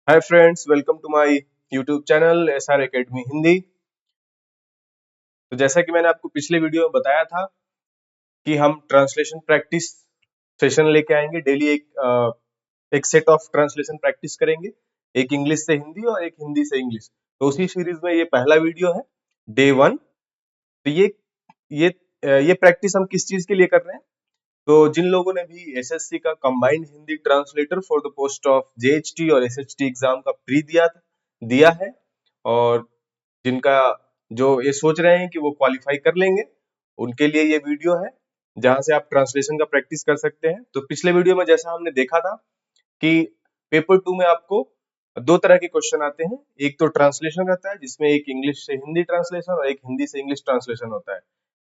Hi friends, welcome to my YouTube channel SR academy Hindi. तो जैसा कि मैंने आपको पिछले वीडियो में बताया था कि हम ट्रांसलेशन प्रैक्टिस सेशन लेके आएंगे डेली। एक सेट ऑफ ट्रांसलेशन प्रैक्टिस करेंगे, एक इंग्लिश से हिंदी और एक हिंदी से इंग्लिश। तो उसी सीरीज में ये पहला वीडियो है, डे 1। तो ये प्रैक्टिस हम किस चीज के लिए कर रहे हैं? तो जिन लोगों ने भी एसएससी का combined Hindi translator for the post of JHT और एसएचटी एग्जाम का प्री दिया है, और जिनका जो ये सोच रहे हैं कि वो क्वालिफाई कर लेंगे, उनके लिए ये वीडियो है जहां से आप ट्रांसलेशन का प्रैक्टिस कर सकते हैं। तो पिछले वीडियो में जैसा हमने देखा था कि पेपर 2 में आपको दो तरह के क्वेश्चन आते हैं। एक तो ट्रांसलेशन रहता है जिसमें एक इंग्लिश से हिंदी ट्रांसलेशन और एक हिंदी से इंग्लिश ट्रांसलेशन होता है।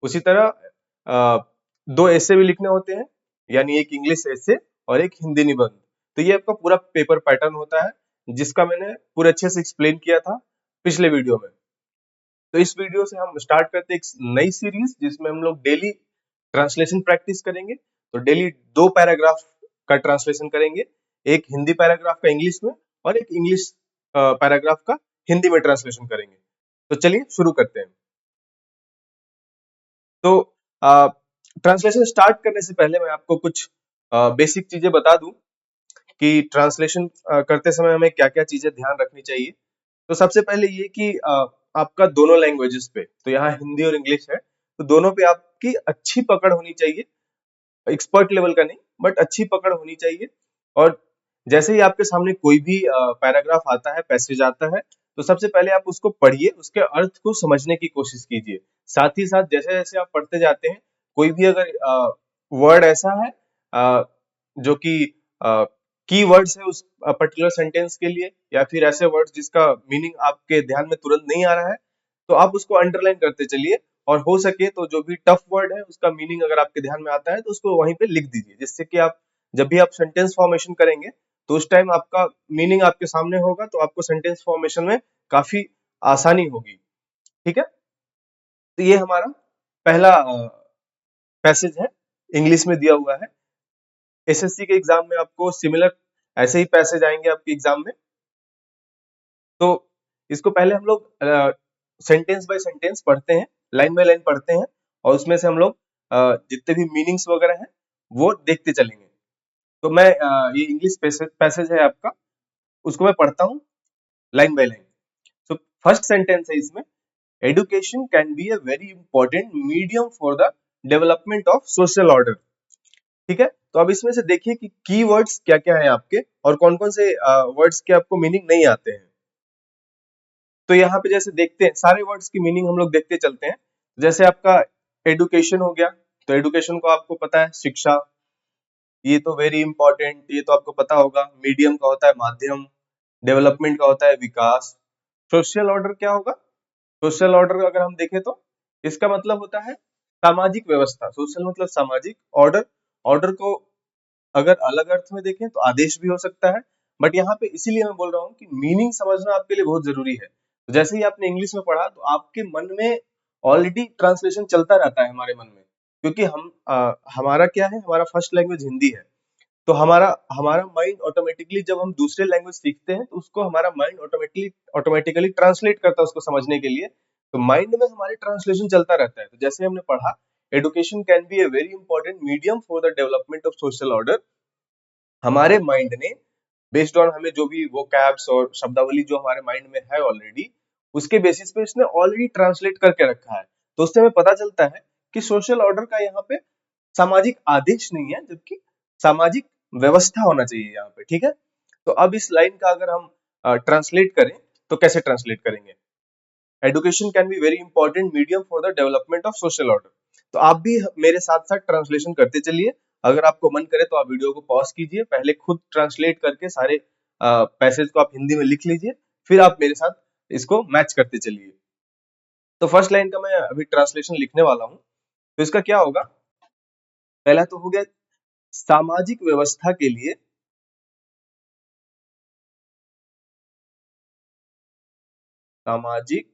उसी तरह दो ऐसे भी लिखने होते हैं, यानी एक इंग्लिश ऐसे और एक हिंदी निबंध। तो ये आपका पूरा पेपर पैटर्न होता है, जिसका मैंने पूरे अच्छे से एक्सप्लेन किया था पिछले वीडियो में। तो इस वीडियो से हम स्टार्ट करते हैं एक नई सीरीज जिसमें हम लोग डेली ट्रांसलेशन प्रैक्टिस करेंगे। तो डेली दो पैराग्राफ का ट्रांसलेशन करेंगे, एक हिंदी पैराग्राफ का इंग्लिश में और एक इंग्लिश पैराग्राफ का हिंदी में ट्रांसलेशन करेंगे। तो चलिए शुरू करते हैं। तो ट्रांसलेशन स्टार्ट करने से पहले मैं आपको कुछ बेसिक चीजें बता दूं कि ट्रांसलेशन करते समय हमें क्या क्या चीजें ध्यान रखनी चाहिए। तो सबसे पहले ये कि आपका दोनों लैंग्वेजेस पे, तो यहाँ हिंदी और इंग्लिश है, तो दोनों पे आपकी अच्छी पकड़ होनी चाहिए। एक्सपर्ट लेवल का नहीं, बट अच्छी पकड़ होनी चाहिए। और जैसे ही आपके सामने कोई भी पैराग्राफ आता है, पैसेज आता है, तो सबसे पहले आप उसको पढ़िए, उसके अर्थ को समझने की कोशिश कीजिए। साथ ही साथ जैसे जैसे आप पढ़ते जाते हैं, कोई भी अगर वर्ड ऐसा है जो कि की वर्ड्स है उस पर्टिकुलर सेंटेंस के लिए, या फिर ऐसे वर्ड्स जिसका मीनिंग आपके ध्यान में तुरंत नहीं आ रहा है, तो आप उसको अंडरलाइन करते चलिए। और हो सके तो जो भी टफ वर्ड है उसका मीनिंग अगर आपके ध्यान में आता है तो उसको वहीं पे लिख दीजिए, जिससे कि आप जब भी आप सेंटेंस फॉर्मेशन करेंगे तो उस टाइम आपका मीनिंग आपके सामने होगा, तो आपको सेंटेंस फॉर्मेशन में काफी आसानी होगी। ठीक है, तो ये हमारा पहला पैसेज है, इंग्लिश में दिया हुआ है। एसएससी के एग्जाम में आपको सिमिलर ऐसे ही पैसेज आएंगे आपके एग्जाम में। तो इसको पहले हम लोग सेंटेंस बाय सेंटेंस पढ़ते हैं, लाइन बाय लाइन पढ़ते हैं, और उसमें से हम लोग जितने भी मीनिंग्स वगैरह हैं वो देखते चलेंगे। तो मैं ये इंग्लिश पैसेज है आपका, उसको मैं पढ़ता हूँ लाइन बाय लाइन। तो फर्स्ट सेंटेंस है इसमें, education can be a very important medium for the development of social order. ठीक है, तो अब इसमें से देखिए कि कीवर्ड्स क्या क्या है आपके, और कौन कौन से वर्ड्स के आपको मीनिंग नहीं आते हैं। तो यहाँ पे जैसे देखते हैं, सारे वर्ड्स की मीनिंग हम लोग देखते चलते हैं। जैसे आपका एडुकेशन हो गया, तो एडुकेशन को आपको पता है शिक्षा, ये तो वेरी इंपॉर्टेंट, ये तो आपको पता होगा। मीडियम का होता है माध्यम, डेवलपमेंट का होता है विकास। सोशल ऑर्डर क्या होगा? सोशल ऑर्डर अगर हम देखें तो इसका मतलब होता है सामाजिक व्यवस्था। सोशल मतलब सामाजिक, ऑर्डर, ऑर्डर को अगर अलग अर्थ में देखें तो आदेश भी हो सकता है। बट यहाँ पे इसीलिए मैं बोल रहा हूँ कि मीनिंग समझना आपके लिए बहुत जरूरी है। तो जैसे ही आपने इंग्लिश में पढ़ा तो आपके मन में ऑलरेडी ट्रांसलेशन चलता रहता है हमारे मन में, क्योंकि हमारा क्या है, हमारा फर्स्ट लैंग्वेज हिंदी है। तो हमारा हमारा माइंड ऑटोमेटिकली जब हम दूसरे लैंग्वेज सीखते हैं तो उसको हमारा माइंड ऑटोमेटिकली ट्रांसलेट करता है उसको समझने के लिए। तो माइंड में हमारे ट्रांसलेशन चलता रहता है। तो जैसे हमने पढ़ा, education can be a very important medium for the development of social order, हमारे माइंड ने बेस्ड ऑन हमें जो भी वो कैब्स और शब्दावली जो हमारे माइंड में है ऑलरेडी, उसके बेसिस पे इसने ऑलरेडी ट्रांसलेट करके रखा है। तो उससे हमें पता चलता है कि सोशल ऑर्डर का यहाँ पे सामाजिक आदेश नहीं है, जबकि सामाजिक व्यवस्था होना चाहिए यहाँ पे। ठीक है, तो अब इस लाइन का अगर हम ट्रांसलेट करें तो कैसे ट्रांसलेट करेंगे? Education can be very important medium for the development of social order. तो आप भी मेरे साथ साथ ट्रांसलेशन करते चलिए। अगर आपको मन करे तो आप वीडियो को पॉज कीजिए, पहले खुद ट्रांसलेट करके सारे पैसेज को आप हिंदी में लिख लीजिए, फिर आप मेरे साथ इसको मैच करते चलिए। तो फर्स्ट लाइन का मैं अभी ट्रांसलेशन लिखने वाला हूँ। तो इसका क्या होगा? पहला तो हो गया, सामाजिक व्यवस्था के लिए, सामाजिक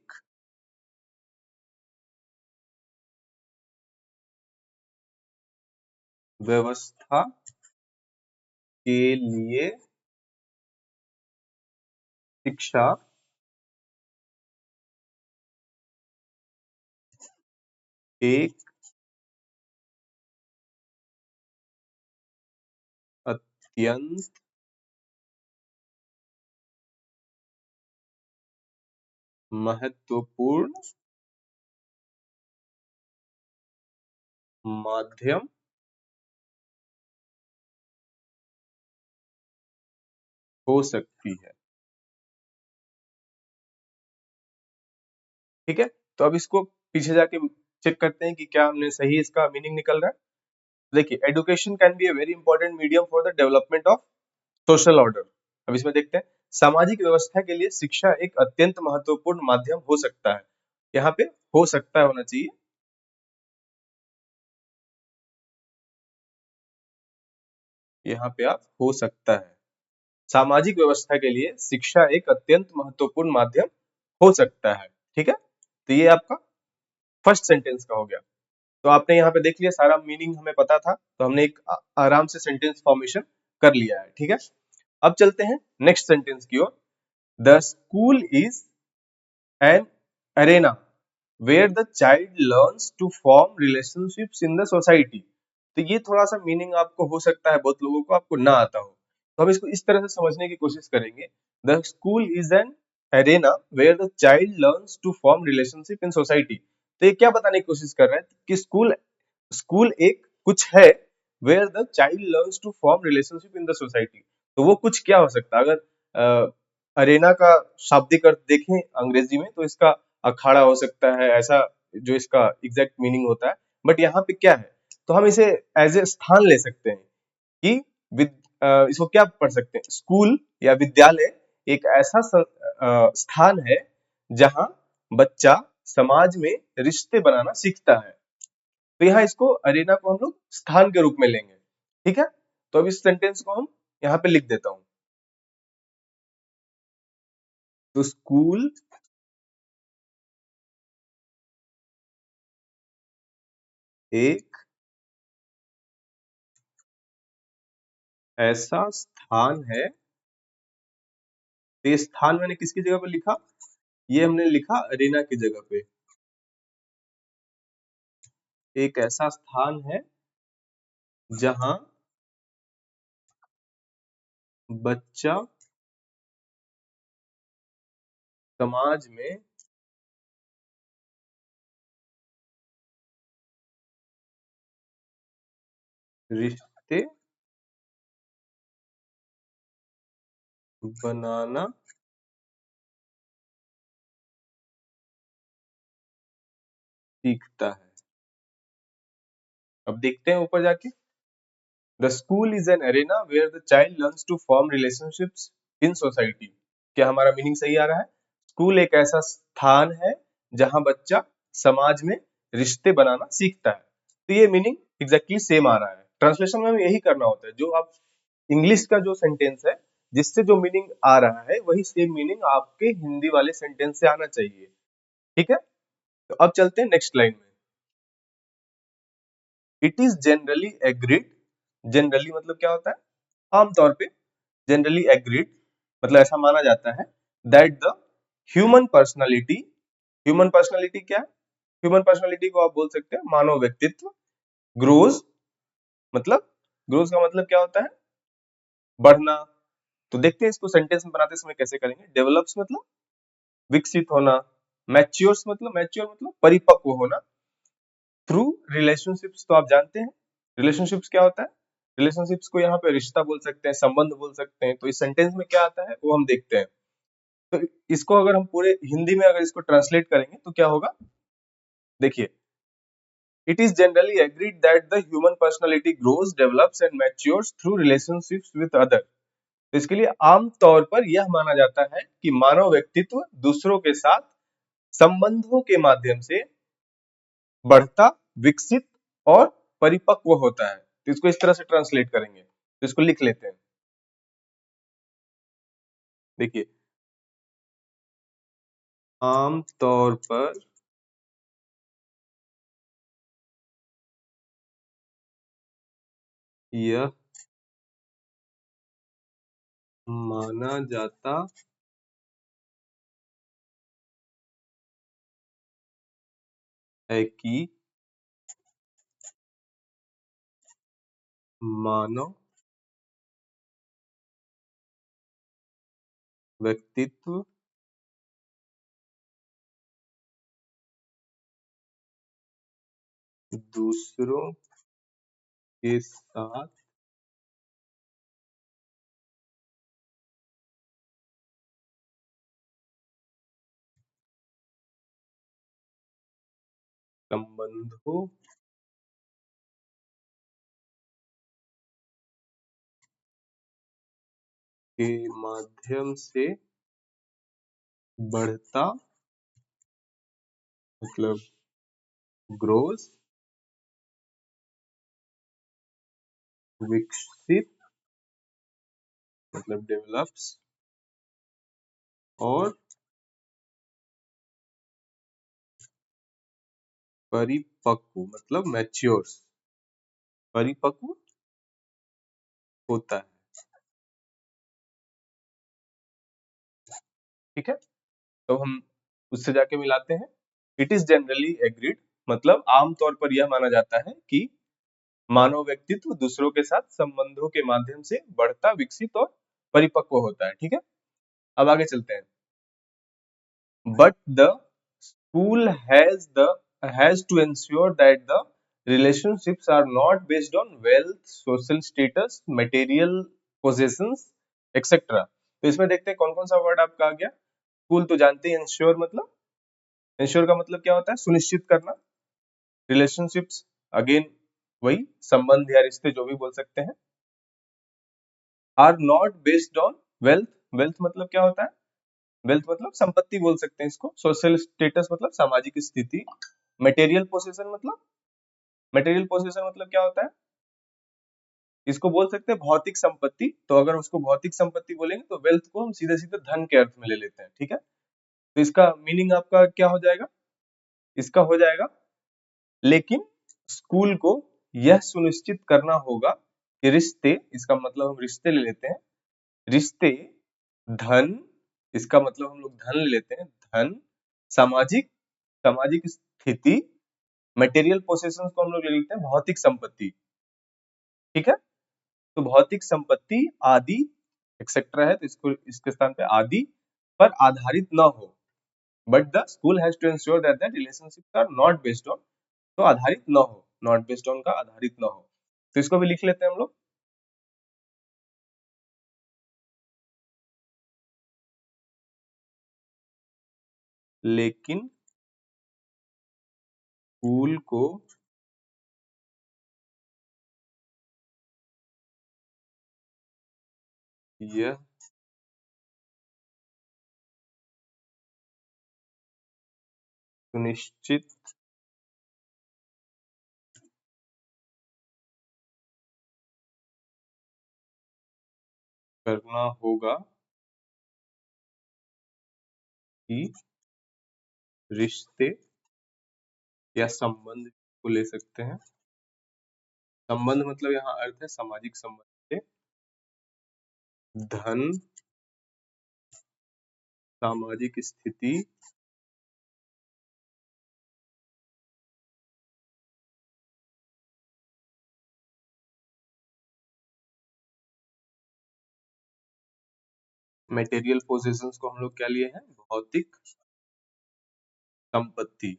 व्यवस्था के लिए शिक्षा एक अत्यंत महत्वपूर्ण माध्यम हो सकती है। ठीक है, तो अब इसको पीछे जाके चेक करते हैं कि क्या हमने सही इसका मीनिंग निकल रहा है। देखिए, education can be a very important medium for the development of social order. अब इसमें देखते हैं, सामाजिक व्यवस्था के लिए शिक्षा एक अत्यंत महत्वपूर्ण माध्यम हो सकता है। यहाँ पे हो सकता है होना चाहिए, यहाँ पे आप हो सकता है। सामाजिक व्यवस्था के लिए शिक्षा एक अत्यंत महत्वपूर्ण माध्यम हो सकता है। ठीक है, तो ये आपका फर्स्ट सेंटेंस का हो गया। तो आपने यहाँ पे देख लिया, सारा मीनिंग हमें पता था, तो हमने एक आराम से सेंटेंस फॉर्मेशन कर लिया है। ठीक है, अब चलते हैं नेक्स्ट सेंटेंस की ओर। The school is an arena where the child learns to form relationships in the society. तो ये थोड़ा सा मीनिंग आपको हो सकता है बहुत लोगों को आपको ना आता हो, तो हम इसको इस तरह से समझने की कोशिश करेंगे। The school is an arena where the child learns to form relationship in society. तो ये क्या बताने की कोशिश कर रहा है कि स्कूल स्कूल एक कुछ है where the child learns to form relationship in the society. तो वो कुछ क्या हो सकता है? अगर अरेना का शाब्दिक अर्थ देखें अंग्रेजी में, तो इसका अखाड़ा हो सकता है, ऐसा जो इसका एग्जैक्ट मीनिंग होता है। बट यहाँ पे क्या है, तो हम इसे एज ए स्थान ले सकते हैं कि इसको क्या पढ़ सकते हैं, स्कूल या विद्यालय एक ऐसा स्थान है जहाँ बच्चा समाज में रिश्ते बनाना सीखता है। तो यहाँ इसको अरेना को हम लोग स्थान के रूप में लेंगे। ठीक है, तो अब इस सेंटेंस को हम यहाँ पे लिख देता हूँ। तो स्कूल एक ऐसा स्थान है। तो ये स्थान मैंने किसकी जगह पे लिखा? ये हमने लिखा अरेना की जगह पे। एक ऐसा स्थान है जहां बच्चा समाज में रिश्ते बनाना सीखता है। अब देखते हैं ऊपर जाके। The school is an arena where the child learns to form relationships in society. क्या हमारा मीनिंग सही आ रहा है? स्कूल एक ऐसा स्थान है जहां बच्चा समाज में रिश्ते बनाना सीखता है। तो ये मीनिंग एग्जैक्टली सेम आ रहा है। ट्रांसलेशन में हमें यही करना होता है, जो आप इंग्लिश का जो सेंटेंस है जिससे जो मीनिंग आ रहा है वही सेम मीनिंग आपके हिंदी वाले सेंटेंस से आना चाहिए। ठीक है, तो अब चलते हैं नेक्स्ट लाइन में। It is generally agreed. Generally मतलब क्या होता है? आमतौर पे। जनरली एग्रीड मतलब ऐसा माना जाता है that the human personality. Human personality क्या है? ह्यूमन पर्सनालिटी को आप बोल सकते हैं मानव व्यक्तित्व। ग्रोज मतलब, ग्रोज का मतलब क्या होता है? बढ़ना। तो देखते हैं इसको सेंटेंस में बनाते समय कैसे करेंगे। डेवलप्स मतलब विकसित होना। मैच्योर्स मतलब, मैच्योर मतलब परिपक्व होना। थ्रू रिलेशनशिप्स तो आप जानते हैं रिलेशनशिप्स क्या होता है। रिलेशनशिप्स को यहाँ पे रिश्ता बोल सकते हैं, संबंध बोल सकते हैं। तो इस सेंटेंस में क्या आता है वो हम देखते हैं। तो इसको अगर हम पूरे हिंदी में अगर इसको ट्रांसलेट करेंगे तो क्या होगा, देखिए। It is generally agreed that the human personality grows, develops and matures through relationships with other. तो इसके लिए आम तौर पर यह माना जाता है कि मानव व्यक्तित्व दूसरों के साथ संबंधों के माध्यम से बढ़ता, विकसित और परिपक्व होता है। तो इसको इस तरह से ट्रांसलेट करेंगे, तो इसको लिख लेते हैं। देखिए, आम तौर पर यह माना जाता है कि मानव व्यक्तित्व दूसरों के साथ संबंधों के माध्यम से बढ़ता मतलब ग्रोथ विकसित मतलब डेवलप्स और परिपक्व मतलब मैच्योर्स परिपक्व होता है। ठीक है, तो हम उससे जाके मिलाते हैं। इट इज जनरली एग्रीड मतलब आमतौर पर यह माना जाता है कि मानव व्यक्तित्व दूसरों के साथ संबंधों के माध्यम से बढ़ता विकसित और परिपक्व होता है। ठीक है, अब आगे चलते हैं। But the school has to ensure that the relationships are not based on wealth, social status, material possessions, etc. तो इसमें देखते हैं कौन कौन सा वर्ड आपका आ गया। स्कूल तो जानते हैं, इंश्योर मतलब इंश्योर का मतलब क्या होता है, सुनिश्चित करना। रिलेशनशिप्स अगेन वही संबंध या रिश्ते जो भी बोल सकते हैं। Are not based on wealth, wealth मतलब क्या होता है, वेल्थ मतलब संपत्ति बोल सकते हैं इसको। सोशल स्टेटस मतलब सामाजिक स्थिति। मटेरियल पोसेशन मतलब मटेरियल पोसेशन मतलब क्या होता है, इसको बोल सकते हैं भौतिक संपत्ति। तो अगर उसको भौतिक संपत्ति बोलेंगे तो वेल्थ को हम सीधे सीधे धन के अर्थ में ले लेते हैं। ठीक है, तो इसका मीनिंग आपका क्या हो जाएगा, इसका हो जाएगा लेकिन स्कूल को यह सुनिश्चित करना होगा कि रिश्ते, इसका मतलब हम रिश्ते ले लेते हैं, रिश्ते धन, इसका मतलब हम लोग धन ले लेते हैं, धन सामाजिक सामाजिक स्थिति, मटेरियल पोसेशन को हम लोग ले लेते हैं भौतिक संपत्ति। ठीक है, तो भौतिक संपत्ति आदि एक्सेट्रा है तो इसको इसके स्थान पे आदि पर आधारित न हो। But the school has to ensure that the relationships are not based on, तो आधारित न हो, नॉट बेस्ड ऑन का आधारित न हो। तो इसको भी लिख लेते हैं हम लोग। लेकिन स्कूल को यह सुनिश्चित करना होगा कि रिश्ते या संबंध को ले सकते हैं, संबंध मतलब यहाँ अर्थ है सामाजिक संबंध से, धन सामाजिक स्थिति मटेरियल पोजेशंस को हम लोग क्या लिए हैं, भौतिक संपत्ति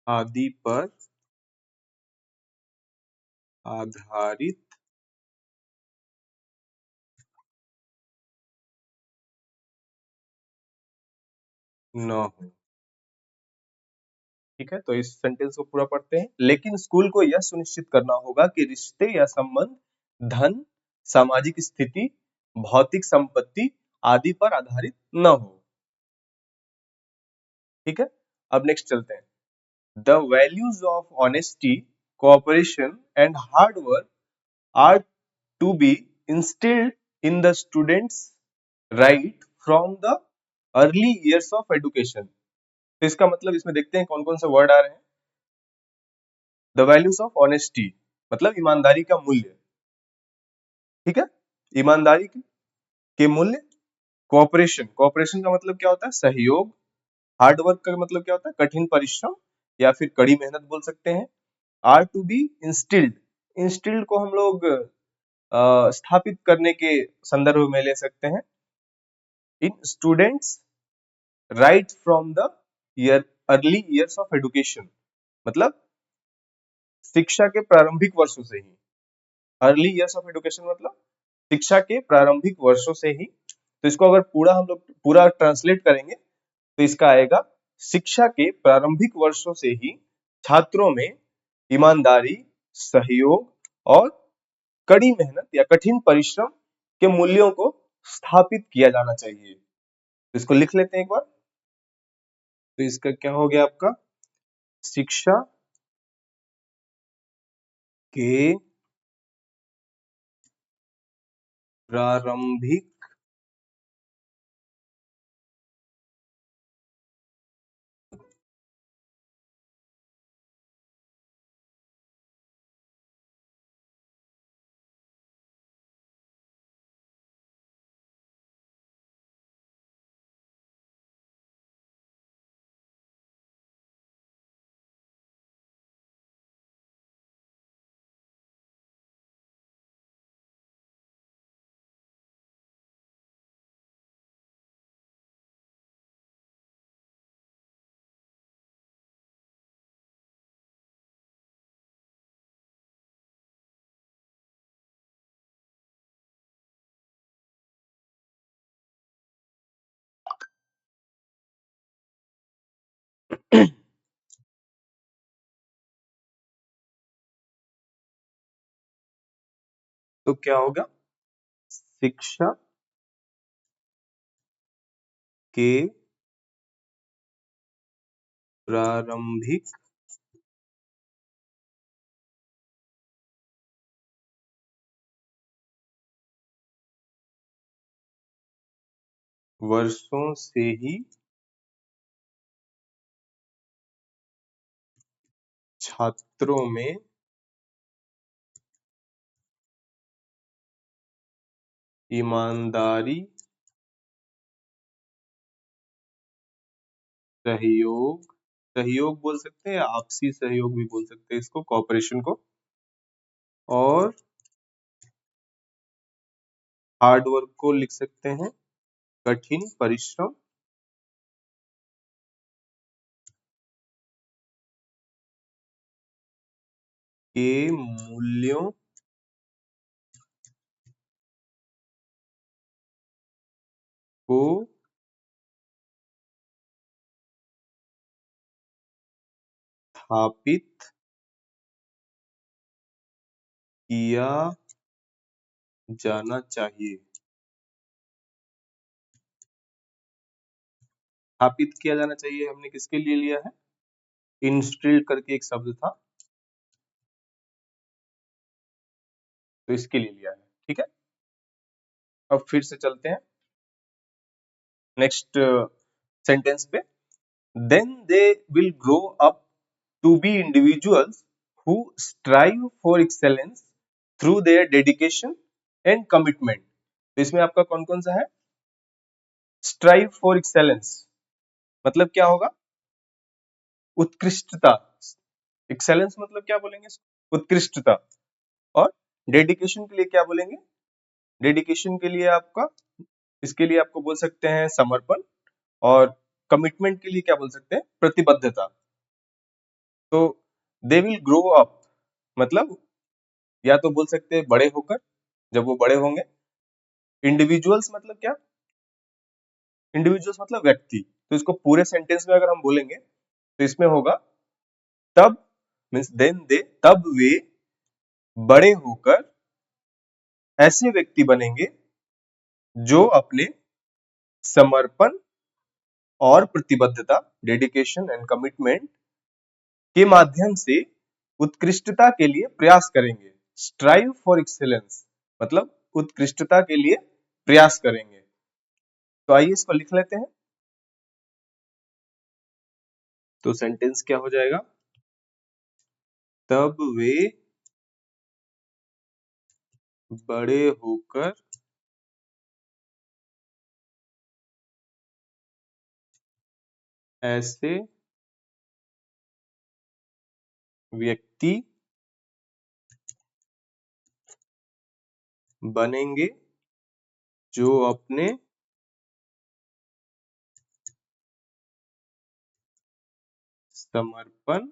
आदि पर आधारित न हो। ठीक है, तो इस सेंटेंस को पूरा पढ़ते हैं। लेकिन स्कूल को यह सुनिश्चित करना होगा कि रिश्ते या संबंध धन सामाजिक स्थिति भौतिक संपत्ति आदि पर आधारित न हो। ठीक है, अब नेक्स्ट चलते हैं। The values of honesty cooperation and hard work are to be instilled in the students right from the early years of education. तो इसका मतलब इसमें देखते हैं कौन कौन से वर्ड आ रहे हैं। द वैल्यूज ऑफ ऑनेस्टी मतलब ईमानदारी का मूल्य। ठीक है, ईमानदारी के मूल्य, कोऑपरेशन, कोऑपरेशन का मतलब क्या होता है? सहयोग। हार्ड वर्क का मतलब क्या होता है? कठिन परिश्रम या फिर कड़ी मेहनत बोल सकते हैं। Are to be instilled, instilled को हम लोग स्थापित करने के संदर्भ में ले सकते हैं। In students right from the year early years of education, मतलब शिक्षा के प्रारंभिक वर्षों से ही। अर्ली ईयर्स ऑफ एजुकेशन मतलब शिक्षा के प्रारंभिक वर्षों से ही। तो इसको अगर पूरा हम लोग पूरा ट्रांसलेट करेंगे तो इसका आएगा, शिक्षा के प्रारंभिक वर्षों से ही छात्रों में ईमानदारी, सहयोग और कड़ी मेहनत या कठिन परिश्रम के मूल्यों को स्थापित किया जाना चाहिए। तो इसको लिख लेते हैं एक बार। तो इसका क्या हो गया आपका? शिक्षा के प्रारंभिक तो क्या होगा? शिक्षा के प्रारंभिक वर्षों से ही छात्रों में ईमानदारी, सहयोग, सहयोग बोल सकते हैं, आपसी सहयोग भी बोल सकते हैं इसको, कॉपरेशन को, और हार्ड वर्क को लिख सकते हैं, कठिन परिश्रम के मूल्यों को स्थापित किया जाना चाहिए। स्थापित किया जाना चाहिए हमने किसके लिए लिया है? इंस्टिल्ड करके एक शब्द था, तो इसके लिए लिया है। ठीक है, अब फिर से चलते हैं नेक्स्ट सेंटेंस पे। Then they will grow up to be individuals who strive for excellence through their dedication and commitment। तो इसमें आपका कौन कौन सा है? स्ट्राइव फॉर एक्सेलेंस मतलब क्या होगा? उत्कृष्टता। एक्सेलेंस मतलब क्या बोलेंगे? उत्कृष्टता। और डेडिकेशन के लिए क्या बोलेंगे? डेडिकेशन के लिए आपका, इसके लिए आपको बोल सकते हैं समर्पण, और कमिटमेंट के लिए क्या बोल सकते हैं? प्रतिबद्धता। तो दे विल ग्रो अप मतलब या तो बोल सकते हैं बड़े होकर, जब वो बड़े होंगे। इंडिविजुअल्स मतलब क्या? इंडिविजुअल्स मतलब व्यक्ति। तो इसको पूरे सेंटेंस में अगर हम बोलेंगे तो इसमें होगा, तब मीन्स देन दे, तब वे बड़े होकर ऐसे व्यक्ति बनेंगे जो अपने समर्पण और प्रतिबद्धता, डेडिकेशन एंड कमिटमेंट के माध्यम से उत्कृष्टता के लिए प्रयास करेंगे। स्ट्राइव फॉर एक्सेलेंस मतलब उत्कृष्टता के लिए प्रयास करेंगे। तो आइए इसको लिख लेते हैं। तो सेंटेंस क्या हो जाएगा? तब वे बड़े होकर ऐसे व्यक्ति बनेंगे जो अपने समर्पण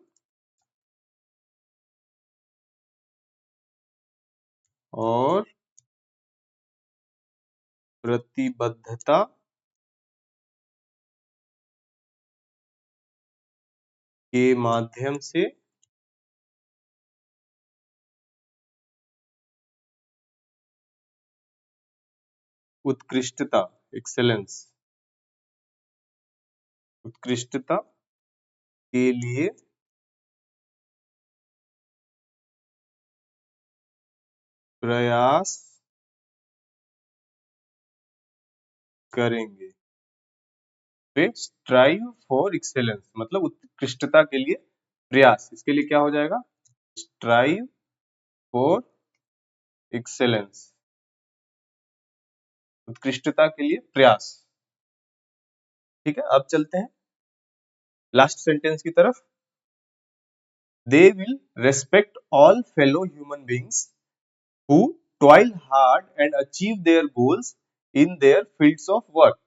और प्रतिबद्धता के माध्यम से उत्कृष्टता, एक्सेलेंस, उत्कृष्टता के लिए प्रयास करेंगे। स्ट्राइव फॉर एक्सेलेंस मतलब उत्कृष्टता के लिए प्रयास, इसके लिए क्या हो जाएगा? स्ट्राइव फॉर एक्सेलेंस, उत्कृष्टता के लिए प्रयास। ठीक है, अब चलते हैं लास्ट सेंटेंस की तरफ। They will respect all fellow human beings who toil hard and achieve their goals in their fields of work।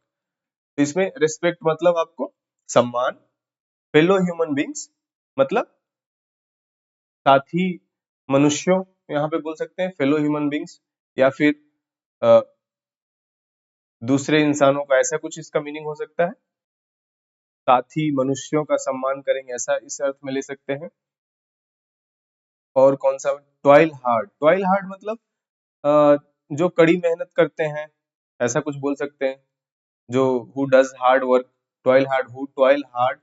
तो इसमें रेस्पेक्ट मतलब आपको सम्मान, फेलो ह्यूमन बींग्स मतलब साथी मनुष्यों, यहाँ पे बोल सकते हैं फेलो ह्यूमन बींग्स, या फिर अ, दूसरे इंसानों का, ऐसा कुछ इसका मीनिंग हो सकता है। साथी मनुष्यों का सम्मान करेंगे, ऐसा इस अर्थ में ले सकते हैं। और कौन सा? टॉयल हार्ड, टॉयल हार्ड मतलब जो कड़ी मेहनत करते हैं, ऐसा कुछ बोल सकते हैं। जो who does hard work, who toil hard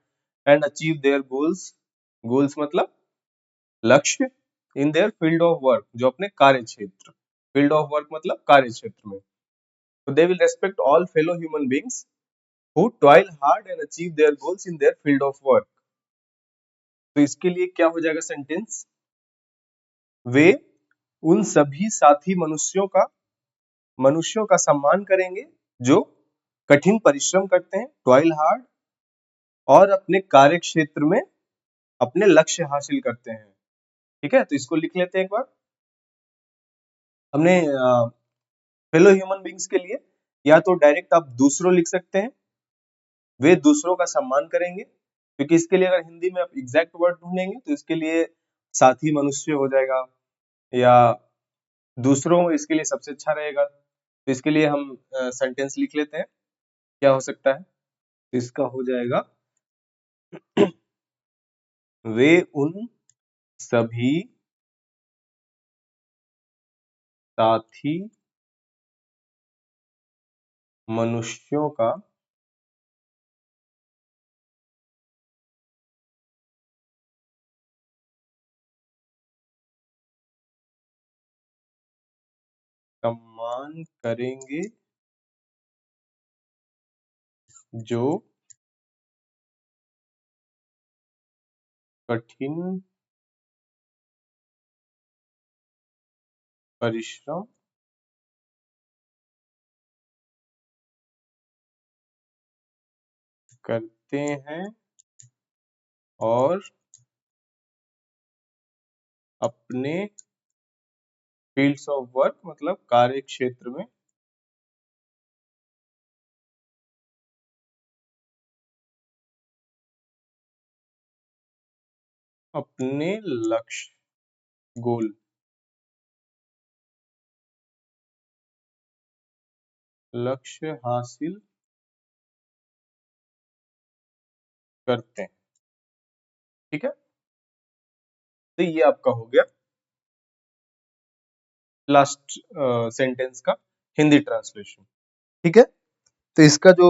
and achieve their goals, goals मतलब लक्ष्य, in their field of work जो अपने कार्य क्षेत्र, field of work मतलब कार्य क्षेत्र में। तो they will respect all fellow human beings who toil hard and achieve their goals in their field of work। तो इसके लिए क्या हो जाएगा सेंटेंस? वे उन सभी साथी मनुष्यों का सम्मान करेंगे जो कठिन परिश्रम करते हैं, टॉयल हार्ड, और अपने कार्य क्षेत्र में अपने लक्ष्य हासिल करते हैं। ठीक है, तो इसको लिख लेते हैं एक बार। हमने फेलो ह्यूमन बींग्स के लिए या तो डायरेक्ट आप दूसरों लिख सकते हैं, वे दूसरों का सम्मान करेंगे, क्योंकि इसके लिए अगर हिंदी में आप एग्जैक्ट वर्ड ढूंढेंगे तो इसके लिए साथी मनुष्य हो जाएगा, या दूसरों इसके लिए सबसे अच्छा रहेगा। तो इसके लिए हम सेंटेंस लिख लेते हैं, क्या हो सकता है? इसका हो जाएगा वे उन सभी साथी मनुष्यों का सम्मान करेंगे जो कठिन परिश्रम करते हैं और अपने फील्ड्स ऑफ वर्क मतलब कार्य क्षेत्र में अपने लक्ष्य, गोल, लक्ष्य हासिल करते हैं। ठीक है, तो ये आपका हो गया लास्ट सेंटेंस का हिंदी ट्रांसलेशन। ठीक है, तो इसका जो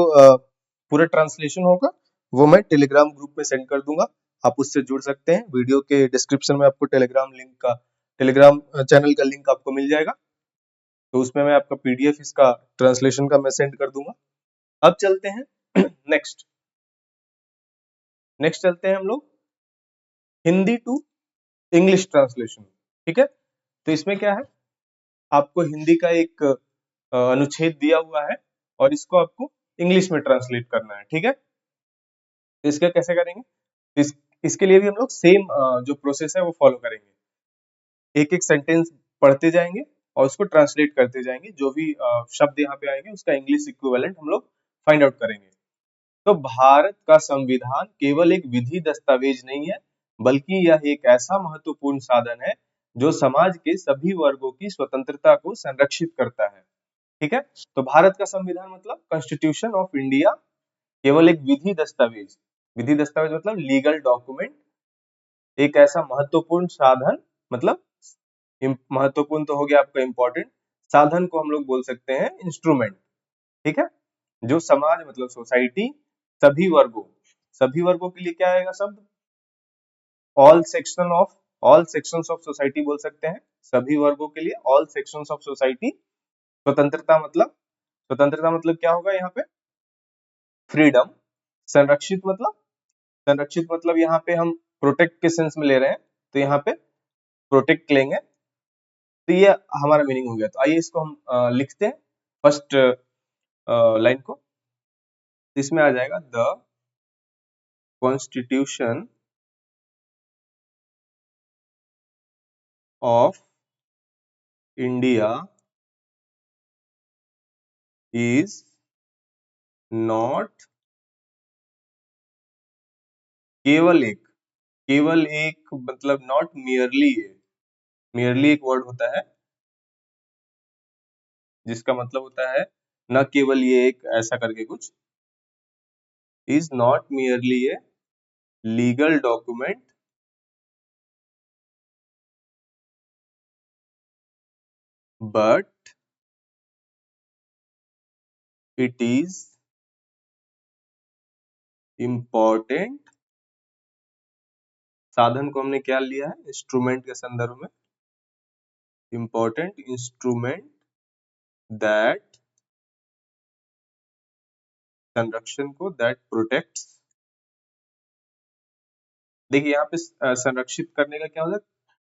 पूरा ट्रांसलेशन होगा वो मैं टेलीग्राम ग्रुप में सेंड कर दूंगा, आप उससे जुड़ सकते हैं। वीडियो के डिस्क्रिप्शन में आपको टेलीग्राम चैनल का लिंक आपको मिल जाएगा, तो उसमें मैं आपका पीडीएफ इसका ट्रांसलेशन का मैं सेंड कर दूंगा। अब चलते हैं नेक्स्ट चलते हैं हम लोग हिंदी टू इंग्लिश ट्रांसलेशन। ठीक है, तो इसमें क्या है, आपको हिंदी का एक अनुच्छेद दिया हुआ है और इसको आपको इंग्लिश में ट्रांसलेट करना है। ठीक है, तो इसका कैसे करेंगे? इसके लिए भी हम लोग सेम जो प्रोसेस है वो फॉलो करेंगे। एक एक सेंटेंस पढ़ते जाएंगे और उसको ट्रांसलेट करते जाएंगे, जो भी शब्द यहाँ पे आएंगे उसका इंग्लिश इक्विवेलेंट हम लोग फाइंड आउट करेंगे। तो भारत का संविधान केवल एक विधि दस्तावेज नहीं है, बल्कि यह एक ऐसा महत्वपूर्ण साधन है जो समाज के सभी वर्गों की स्वतंत्रता को संरक्षित करता है। ठीक है। तो भारत का संविधान मतलब कॉन्स्टिट्यूशन ऑफ इंडिया केवल एक विधि दस्तावेज, विधि दस्तावेज मतलब लीगल डॉक्यूमेंट, एक ऐसा महत्वपूर्ण साधन, मतलब महत्वपूर्ण तो हो गया आपका इंपॉर्टेंट, साधन को हम लोग बोल सकते हैं इंस्ट्रूमेंट। ठीक है। जो समाज मतलब सोसाइटी, सभी वर्गों, सभी वर्गों के लिए क्या आएगा शब्द? All section of, all sections of society बोल सकते हैं। सभी वर्गों के लिए ऑल सेक्शंस ऑफ सोसाइटी। स्वतंत्रता मतलब, स्वतंत्रता मतलब क्या होगा यहाँ पे? फ्रीडम। संरक्षित मतलब, संरक्षित मतलब यहाँ पे हम प्रोटेक्ट के सेंस में ले रहे हैं, तो यहाँ पे प्रोटेक्ट लेंगे। तो ये हमारा मीनिंग हो गया। तो आइए इसको हम लिखते हैं फर्स्ट लाइन को। इसमें आ जाएगा the constitution of India is not, केवल एक, केवल एक मतलब नॉट मियरली है, मियरली एक वर्ड होता है जिसका मतलब होता है न केवल ये एक ऐसा करके कुछ, is not merely a legal document but it is important, साधन को हमने क्या लिया है? इंस्ट्रूमेंट के संदर्भ में, इम्पोर्टेंट इंस्ट्रूमेंट दैट, संरक्षण को, दैट प्रोटेक्ट्स। देखिए यहाँ पे संरक्षित करने का क्या होता है?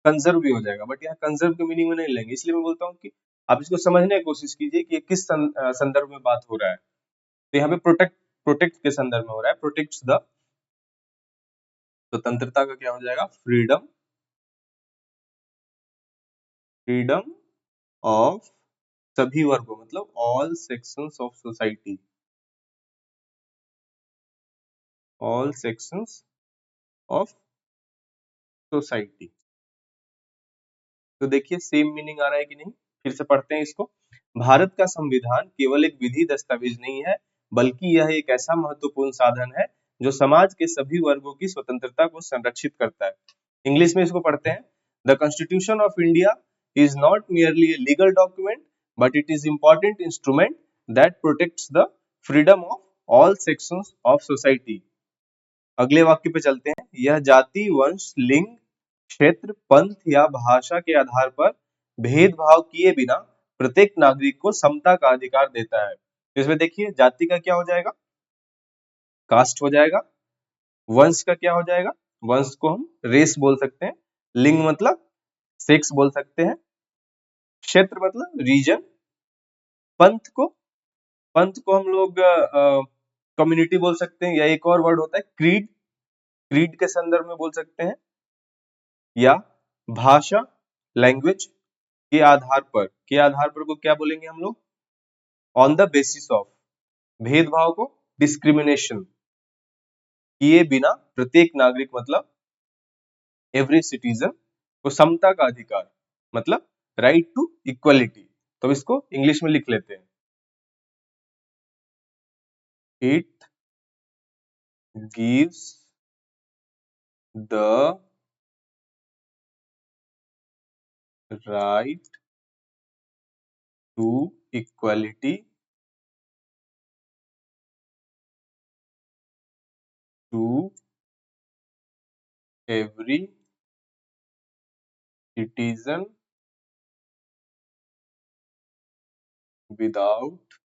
कंजर्व भी हो जाएगा, बट यहाँ कंजर्व के मीनिंग में नहीं लेंगे, इसलिए मैं बोलता हूँ कि आप इसको समझने की कोशिश कीजिए कि ये किस संदर्भ में बात हो रहा है। तो यहाँ पे प्रोटेक्ट, प्रोटेक्ट के संदर्भ में हो रहा है, प्रोटेक्ट्स द, स्वतंत्रता का क्या हो जाएगा? फ्रीडम, फ्रीडम ऑफ सभी वर्गों मतलब all sections of society, all sections of society. तो देखिए सेम मीनिंग आ रहा है कि नहीं? फिर से पढ़ते हैं इसको। भारत का संविधान केवल एक विधि दस्तावेज नहीं है, बल्कि यह एक ऐसा महत्वपूर्ण साधन है जो समाज के सभी वर्गों की स्वतंत्रता को संरक्षित करता है। इंग्लिश में इसको पढ़ते हैं। The constitution of India is not merely a legal document, but it is important instrument that protects the freedom of all sections of society। अगले वाक्य पे चलते हैं। यह जाति, वंश, लिंग, क्षेत्र, पंथ या भाषा के आधार पर भेदभाव किए बिना प्रत्येक नागरिक को समता का अधिकार देता है। इसमें देखिए जाति का क्या हो जाएगा? कास्ट हो जाएगा। वंश का क्या हो जाएगा? वंश को हम रेस बोल सकते हैं। लिंग मतलब सेक्स बोल सकते हैं। क्षेत्र मतलब रीजन। पंथ को, पंथ को हम लोग कम्युनिटी बोल सकते हैं, या एक और वर्ड होता है क्रीड, क्रीड के संदर्भ में बोल सकते हैं। या भाषा, लैंग्वेज के आधार पर, के आधार पर को क्या बोलेंगे हम लोग? ऑन द बेसिस ऑफ, भेदभाव को डिस्क्रिमिनेशन किए बिना प्रत्येक नागरिक मतलब एवरी सिटीजन को समता का अधिकार मतलब राइट टू इक्वलिटी। तो इसको इंग्लिश में लिख लेते हैं। It gives the right to equality to every citizen without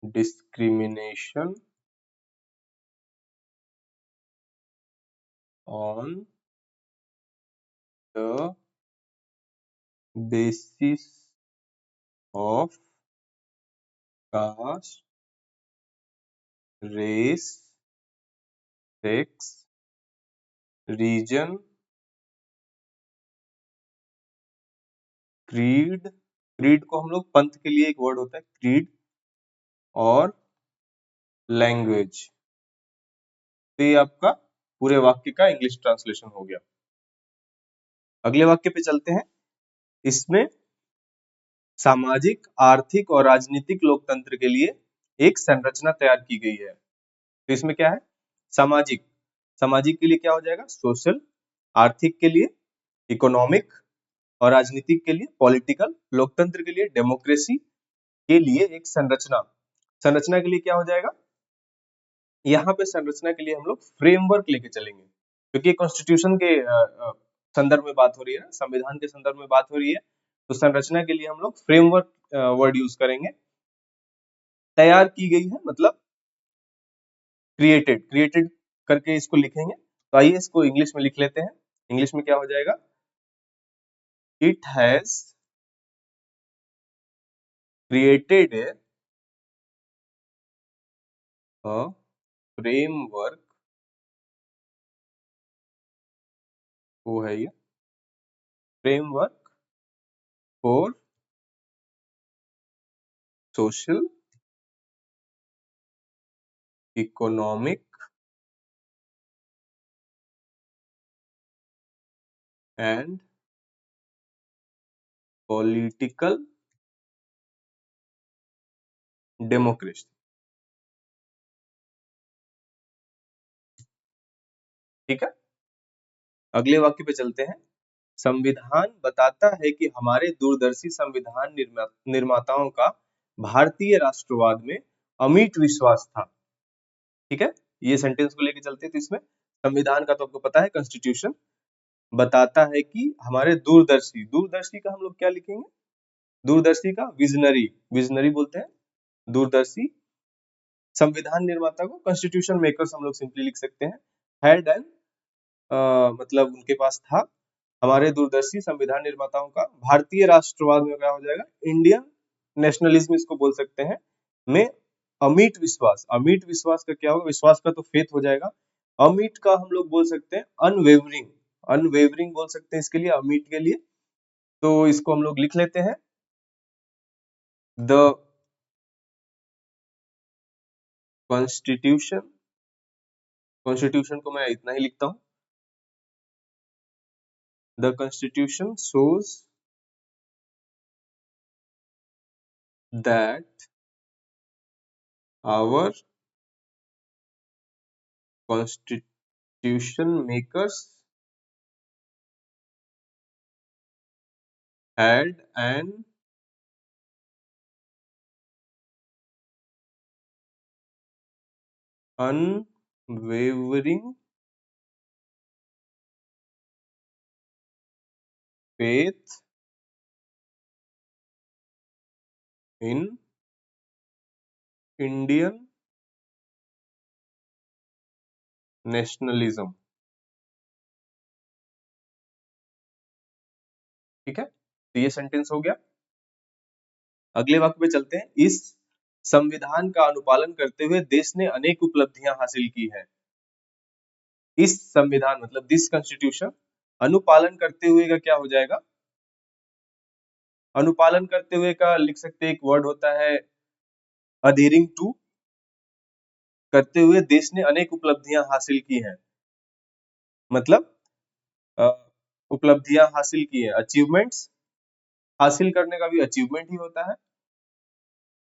discrimination on the basis of caste, race, sex, region, creed. Creed को हम लोग पंथ के लिए एक वर्ड होता है क्रीड, और लैंग्वेज। तो ये आपका पूरे वाक्य का इंग्लिश ट्रांसलेशन हो गया। अगले वाक्य पे चलते हैं। इसमें सामाजिक, आर्थिक और राजनीतिक लोकतंत्र के लिए एक संरचना तैयार की गई है। तो इसमें क्या है? सामाजिक, सामाजिक के लिए क्या हो जाएगा? सोशल। आर्थिक के लिए इकोनॉमिक, और राजनीतिक के लिए पॉलिटिकल। लोकतंत्र के लिए डेमोक्रेसी के लिए एक संरचना। संरचना के लिए क्या हो जाएगा? यहाँ पे संरचना के लिए हम लोग फ्रेमवर्क लेके चलेंगे, क्योंकि कॉन्स्टिट्यूशन के संदर्भ में बात हो रही है ना, संविधान के संदर्भ में बात हो रही है। तो संरचना के लिए हम लोग फ्रेमवर्क वर्ड यूज करेंगे। तैयार की गई है मतलब क्रिएटेड, क्रिएटेड करके इसको लिखेंगे। तो आइए इसको इंग्लिश में लिख लेते हैं। इंग्लिश में क्या हो जाएगा? It has created a framework, वो है ये framework for social, economic and political democracy. ठीक है, अगले वाक्य पे चलते हैं। संविधान बताता है कि हमारे दूरदर्शी संविधान निर्माताओं का भारतीय राष्ट्रवाद में अमिट विश्वास था। ठीक है, ये सेंटेंस को लेके चलते हैं। तो इसमें संविधान का तो आपको पता है, कॉन्स्टिट्यूशन बताता है कि हमारे दूरदर्शी, दूरदर्शी का हम लोग क्या लिखेंगे? दूरदर्शी का विजनरी, विजनरी बोलते हैं। दूरदर्शी संविधान निर्माता को कॉन्स्टिट्यूशन मेकर्स हम लोग सिंपली लिख सकते हैं। हैड एंड मतलब उनके पास था। हमारे दूरदर्शी संविधान निर्माताओं का भारतीय राष्ट्रवाद में क्या हो जाएगा? इंडियन नेशनलिज्म इसको बोल सकते हैं, में अमिट विश्वास। अमिट विश्वास का क्या होगा? विश्वास का तो फेथ हो जाएगा। अमिट का हम लोग बोल सकते हैं अनवेवरिंग, अनवेवरिंग बोल सकते हैं इसके लिए, अमिट के लिए। तो इसको हम लोग लिख लेते हैं, द कॉन्स्टिट्यूशन। कॉन्स्टिट्यूशन को मैं इतना ही लिखता हूं, the constitution shows that our constitution makers had an unwavering faith in Indian nationalism। ठीक है, तो ये सेंटेंस हो गया। अगले वाक्य पे चलते हैं। इस संविधान का अनुपालन करते हुए देश ने अनेक उपलब्धियां हासिल की है। इस संविधान मतलब दिस कॉन्स्टिट्यूशन, अनुपालन करते हुए का क्या हो जाएगा? अनुपालन करते हुए का लिख सकते हैं, एक वर्ड होता है अधेरिंग टू। करते हुए देश ने अनेक उपलब्धियां हासिल की हैं, मतलब अ, उपलब्धियां हासिल की है, अचीवमेंट्स। हासिल करने का भी अचीवमेंट ही होता है।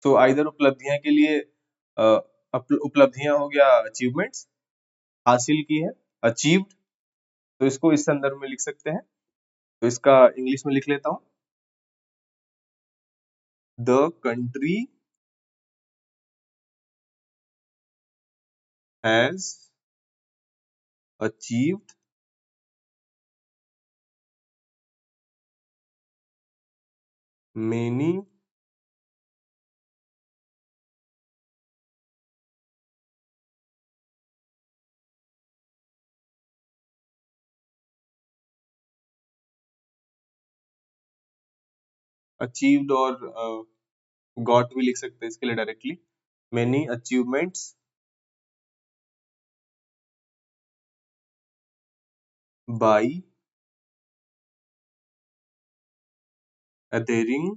तो आइदर उपलब्धियां के लिए उपलब्धियां हो गया अचीवमेंट्स, हासिल की है अचीव्ड। तो इसको इस संदर्भ में लिख सकते हैं। तो इसका इंग्लिश में लिख लेता हूं, the country has achieved many achieved और गॉट भी लिख सकते हैं इसके लिए directly, many achievements by adhering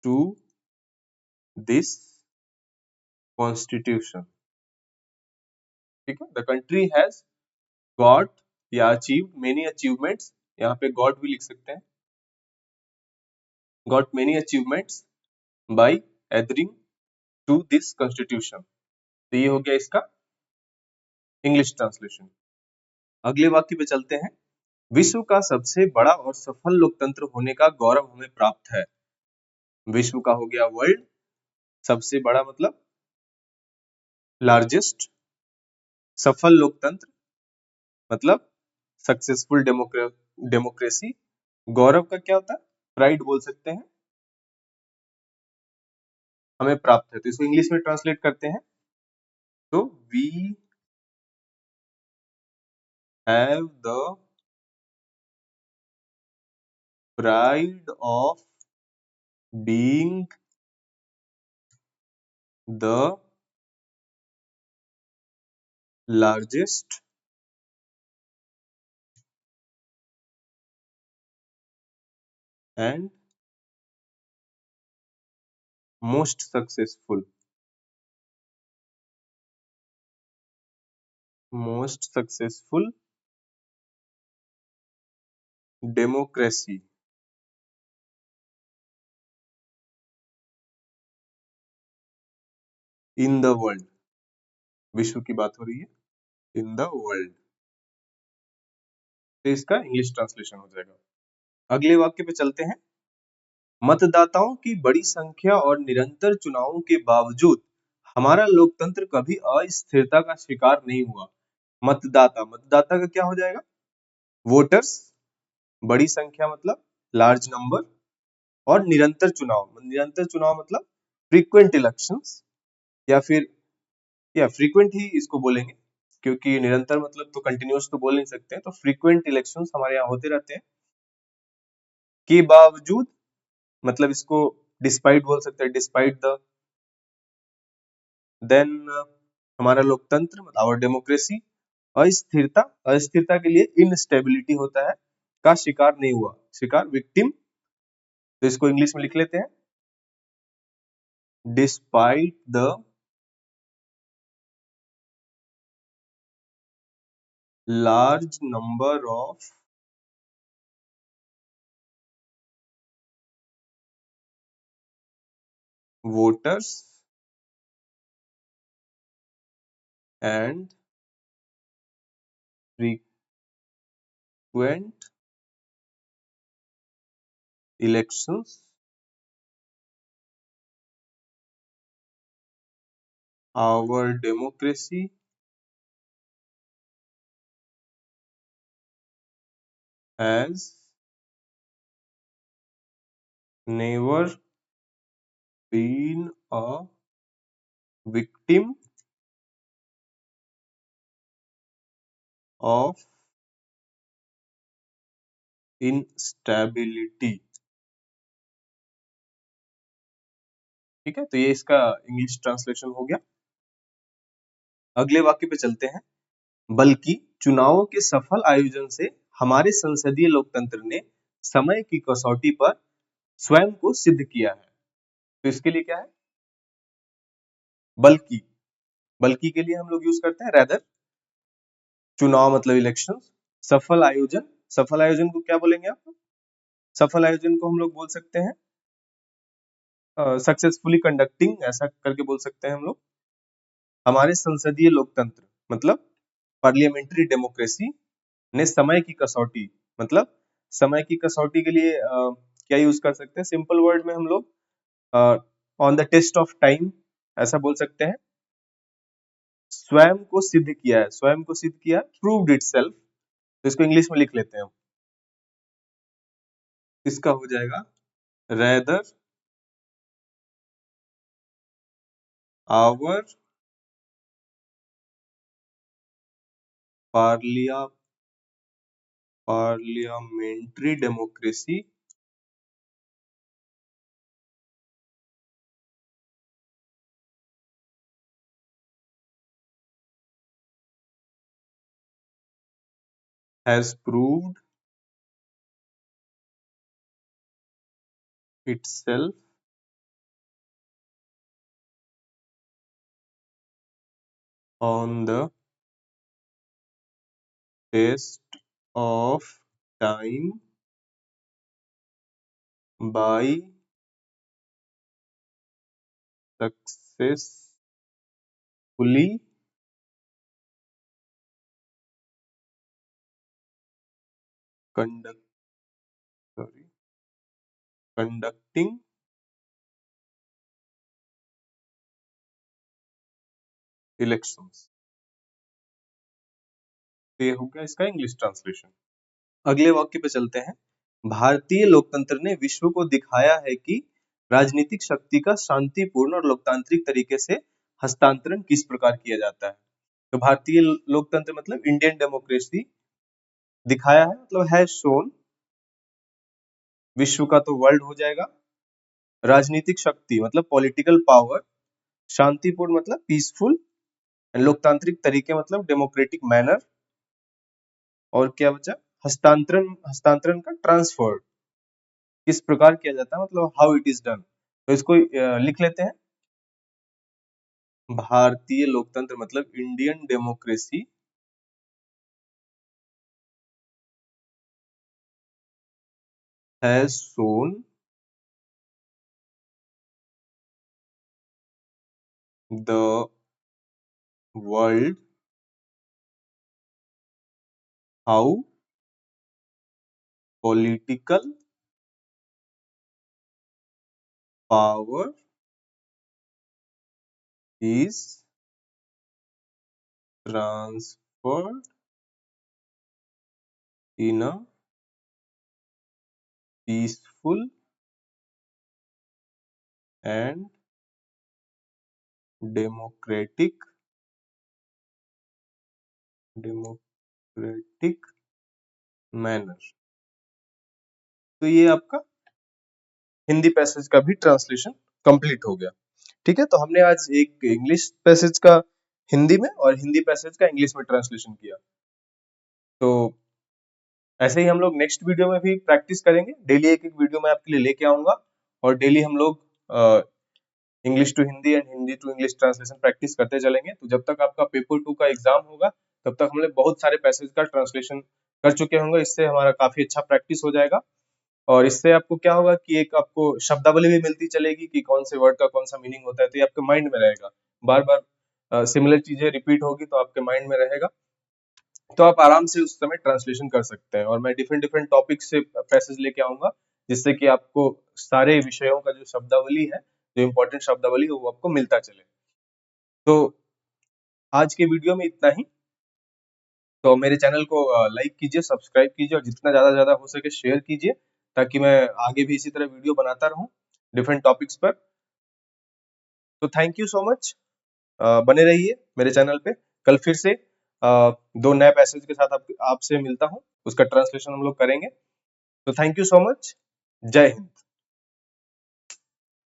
to this constitution। ठीक है, द कंट्री हैज गॉट या अचीव मेनी अचीवमेंट्स, यहाँ पे गॉट भी लिख सकते हैं, got many achievements by adhering to this constitution. तो ये हो गया इसका इंग्लिश ट्रांसलेशन। अगले वाक्य पे चलते हैं। विश्व का सबसे बड़ा और सफल लोकतंत्र होने का गौरव हमें प्राप्त है। विश्व का हो गया वर्ल्ड, सबसे बड़ा मतलब लार्जेस्ट, सफल लोकतंत्र मतलब सक्सेसफुल डेमोक्रेसी, गौरव का क्या होता है, प्राइड बोल सकते हैं, हमें प्राप्त है। तो इसको इंग्लिश में ट्रांसलेट करते हैं तो we have the pride of being the largest and most successful democracy in the world. विश्व की बात हो रही है, इन द वर्ल्ड। तो इसका इंग्लिश ट्रांसलेशन हो जाएगा। अगले वाक्य पे चलते हैं। मतदाताओं की बड़ी संख्या और निरंतर चुनावों के बावजूद हमारा लोकतंत्र कभी अस्थिरता का शिकार नहीं हुआ। मतदाता, मतदाता का क्या हो जाएगा, वोटर्स, बड़ी संख्या मतलब लार्ज नंबर, और निरंतर चुनाव मतलब फ्रीक्वेंट इलेक्शंस, या फिर या फ्रीक्वेंट ही इसको बोलेंगे, क्योंकि निरंतर मतलब तो कंटिन्यूअस तो बोल नहीं सकते हैं, तो फ्रीक्वेंट इलेक्शंस हमारे यहाँ होते रहते हैं। के बावजूद मतलब इसको डिस्पाइट बोल सकते हैं, डिस्पाइट द, देन हमारा लोकतंत्र मतलब आवर डेमोक्रेसी अस्थिरता, अस्थिरता के लिए इनस्टेबिलिटी होता है, का शिकार नहीं हुआ, शिकार विक्टिम। तो इसको इंग्लिश में लिख लेते हैं, despite the large number of voters and frequent elections, our democracy has never been a victim of instability। ठीक है, तो ये इसका इंग्लिश ट्रांसलेशन हो गया। अगले वाक्य पे चलते हैं। बल्कि चुनावों के सफल आयोजन से हमारे संसदीय लोकतंत्र ने समय की कसौटी पर स्वयं को सिद्ध किया है। तो इसके लिए क्या है, बल्कि, बल्कि के लिए हम लोग यूज करते हैं रेदर, चुनाव मतलब इलेक्शन, सफल आयोजन, सफल आयोजन को क्या बोलेंगे आप, सफल आयोजन को हम लोग बोल सकते हैं सक्सेसफुली कंडक्टिंग, ऐसा करके बोल सकते हैं हम लोग। हमारे संसदीय लोकतंत्र मतलब पार्लियामेंट्री डेमोक्रेसी ने समय की कसौटी मतलब समय की कसौटी के लिए क्या यूज कर सकते हैं, सिंपल वर्ड में हम लोग on the test of time ऐसा बोल सकते हैं। स्वयं को सिद्ध किया है, स्वयं को सिद्ध किया, प्रूव्ड इटसेल्फ। तो इसको इंग्लिश में लिख लेते हैं हम, इसका हो जाएगा rather our parliamentary democracy has proved itself on the test of time by successfully conduct, sorry, conducting elections। तो ये हो गया इसका इंग्लिश ट्रांसलेशन। अगले वाक्य पे चलते हैं। भारतीय लोकतंत्र ने विश्व को दिखाया है कि राजनीतिक शक्ति का शांतिपूर्ण और लोकतांत्रिक तरीके से हस्तांतरण किस प्रकार किया जाता है। तो भारतीय लोकतंत्र मतलब इंडियन डेमोक्रेसी दिखाया है, मतलब हैज शोन, विश्व का तो वर्ल्ड हो जाएगा, राजनीतिक शक्ति मतलब पॉलिटिकल पावर, शांतिपूर्ण मतलब पीसफुल, लोकतांत्रिक तरीके मतलब डेमोक्रेटिक मैनर, और क्या बचा, हस्तांतरण, हस्तांतरण का ट्रांसफर किस प्रकार किया जाता है मतलब हाउ इट इज डन। तो इसको लिख लेते हैं। भारतीय लोकतंत्र मतलब Indian democracy has shown the world how political power is transferred in a peaceful and democratic manner। तो ये आपका हिंदी पैसेज का भी ट्रांसलेशन कंप्लीट हो गया। ठीक है, तो हमने आज एक इंग्लिश पैसेज का हिंदी में और हिंदी पैसेज का इंग्लिश में ट्रांसलेशन किया। तो ऐसे ही हम लोग नेक्स्ट वीडियो में भी प्रैक्टिस करेंगे। डेली एक एक वीडियो मैं आपके लिए लेके आऊंगा और डेली हम लोग English to Hindi and Hindi to English translation practice करते चलेंगे। तो जब तक आपका पेपर 2 का एग्जाम होगा तब तक हम लोग बहुत सारे पैसेज का ट्रांसलेशन कर चुके होंगे। इससे हमारा काफी अच्छा प्रैक्टिस हो जाएगा और इससे आपको क्या होगा कि एक आपको शब्दावली भी मिलती चलेगी कि कौन से वर्ड का कौन सा मीनिंग होता है। तो ये आपके माइंड में रहेगा, बार बार सिमिलर चीजें रिपीट होगी तो आपके माइंड में रहेगा, तो आप आराम से उस समय ट्रांसलेशन कर सकते हैं। और मैं डिफरेंट डिफरेंट टॉपिक से पैसेज लेके आऊंगा जिससे कि आपको सारे विषयों का जो शब्दावली है, जो इम्पोर्टेंट शब्दावली है, वो आपको मिलता चले। तो आज के वीडियो में इतना ही। तो मेरे चैनल को लाइक कीजिए, सब्सक्राइब कीजिए और जितना ज्यादा ज्यादा हो सके शेयर कीजिए ताकि मैं आगे भी इसी तरह वीडियो बनाता रहूं डिफरेंट टॉपिक्स पर। तो थैंक यू सो मच, बने रहिए मेरे चैनल पे। कल फिर से दो नए पैसेज के साथ आपसे मिलता हूं, उसका ट्रांसलेशन हम लोग करेंगे। तो थैंक यू सो मच, जय हिंद।